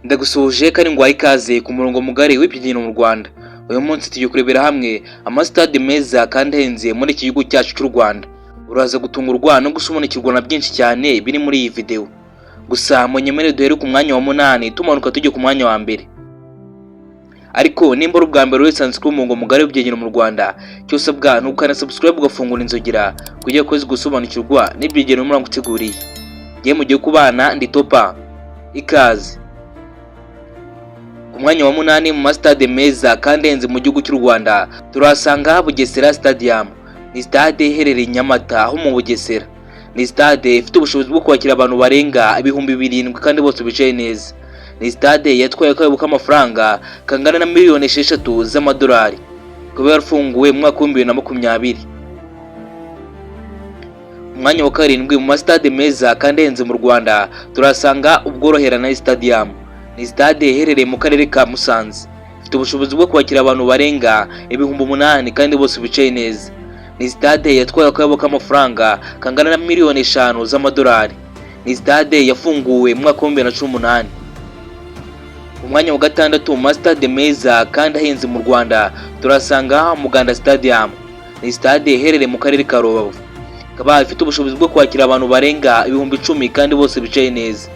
Ndagusuhuje kandi ngwaye ikaze ku murongo mugari w'ibyigino mu Rwanda. Uyu munsi tugiye kurebera hamwe amastade meza kandi ahenze muri iki gihugu cyacu cy'u Rwanda. Uraza gutungurwa no gusobanukirwa na byinshi cyane biri muri iyi video. Gusa munyemere duhere ku mwanya wa 8 tumanuka tujye ku mwanya wa mbere. Ariko nimba ubwa mbere wisanzwe ku murongo mugari w'ibyigino mu Rwanda, cyose bwa nukana subscribe ugafungura inzogera kugira ko gusobanukirwa n'ibyigino muri nguteguriye. Ngiye mu gihe kubana ndi topa. Ikaze. Umwanya wa 8 mu stade meza kandi ahenze mu gihugu cy'u Rwanda turasanga Bugesera Stadium. Ni stade iherereye Nyamata aho mu Bugesera. Ni stade ifite ubushobozi bwo kwakira abantu barenga 7,000 kandi bose bicaye neza. Ni stade yatwaye akayoboka amafaranga kangana na miliyoni 6 z'amadolari. Kuba yarafunguwe mu mwaka wa 2020. Umwanya wa 7 mu stade meza kandi ahenze mu Rwanda turasanga Ubworoherane Stadium. Ni stade iherereye mu karere ka Musanze. Ifite ubushobozi bwo kwakira abantu barenga 8,000 kandi bose bicaye neza. Ni stade yatwaye akayoboka amafaranga kangana na miliyoni 5 z'amadolari. Ni stade yafunguwe mu mwaka wa 2018. Umwanya wa 6 mu stade meza kandi ahenze mu Rwanda turasanga Muganda Stadium. Ni stade iherereye mu karere ka Rubavu. Ikaba ifite ubushobozi bwo kwakira abantu barenga 10,000 kandi bose bicaye neza.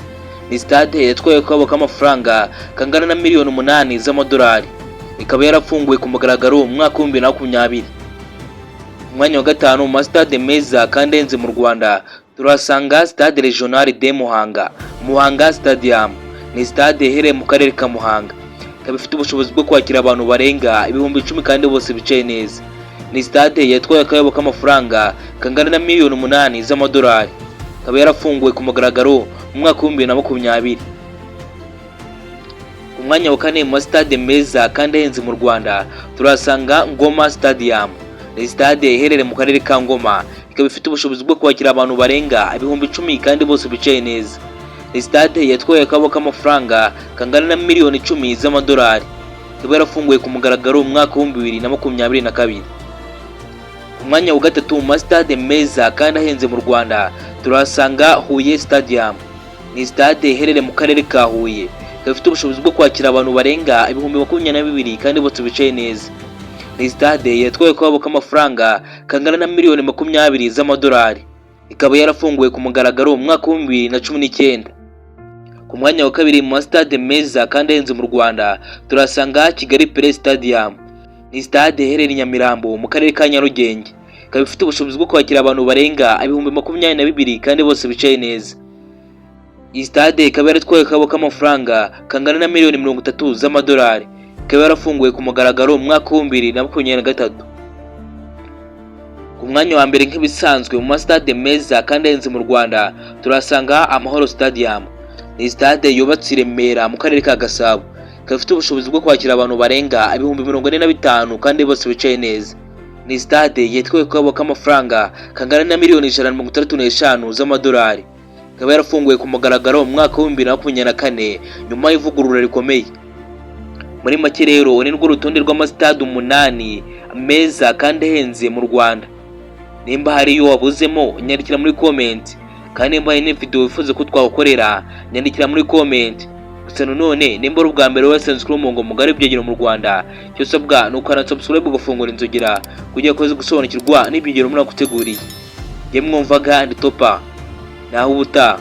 Ni stade yatwaye akayoboka amafaranga kangana na miliyoni 8 z'amadolari. Ikaba yarafunguwe ku mugaragaro mu mwaka wa 2020. Umwanya wa 5 mu stade meza kandi ahenze mu Rwanda turasanga Stade Regional de Muhanga, Muhanga Stadium. Ni stade iherereye mu karere ka Muhanga. Ikaba ifite ubushobozi bwo kwakira abantu barenga 10,000 kandi bose bicaye neza. Ni stade yatwaye akayoboka amafaranga kangana na miliyoni 8 z'amadolari. Ikaba yarafunguwe ku mugaragaro mu mwaka wa 2020. Umwanya wa 4 mu stade meza kandi ahenze mu Rwanda turasanga Ngoma Stadium. Ni stade iherereye mu karere ka Ngoma. Ikaba ifite ubushobozi bwo kwakira abantu barenga 10,000 kandi bose bicaye neza. Ni stade yatwaye akayoboka amafaranga kangana na miliyoni 10 z'amadolari. Ikaba yarafunguwe ku mugaragaro mu mwaka wa 2022. Umwanya wa 3 mu stade meza kandi ahenze mu Rwanda turasanga Huye Stadium. Ni stade iherereye mu karere ka Huye. Ikaba ifite ubushobozi bwo kwakira abantu barenga 22,000 kandi bose bicaye neza. Ni stade yatwaye akayoboka amafaranga kangana na miliyoni 20 z'amadolari. Ikaba yarafunguwe ku mugaragaro mu mwaka wa 2019. Ku mwanya wa 2 mu stade meza kandi ahenze mu Rwanda turasanga Kigali Pele Stadium. Ni stade iherereye Nyamirambo mu karere ka Nyarugenge. Ikaba ifite ubushobozi bwo kwakira abantu barenga 22,000 kandi bose bicaye neza. Iyi stade ikaba yaratwaye akayoboka amafaranga kangana na miliyoni 30 z'amadolari. Ikaba yarafunguwe ku mugaragaro mu mwaka wa 2023. Ku mwanya wa mbere nk'ibisanzwe mu stade meza kandi ahenze mu Rwanda turasanga AMAHORO Stadium. Ni stade yubatse i Remera mu karere ka Gasabo. Ikaba ifite ubushobozi bwo kwakira abantu barenga 45,000 kandi bose bicaye neza. Ni stade yatwaye akayoboka amafaranga kangana na miliyoni 165 z'amadolari. Ikaba yarafunguwe ku mugaragaro mu mwaka wa 2024 nyuma y'ivugurura rikomeye. Muri make rero ni rwo rutonde rw'amastade 8 meza kandi ahenze mu Rwanda. Nimba hari yo wabuzemo nyandikira muri comment, kandi nimba hari video wifuza ko twagukorera nyandikira muri comment. Gusa none nimba ubwa mbere wasanzwe ku murongo mugari w'ibyigino mu Rwanda, cyo sabwa nukana subscribe ugafungura inzogera kugira ko gusobanukirwa n'ibyigino muri guteguriye. Nge mwumvaga ndi topa naho ubuta.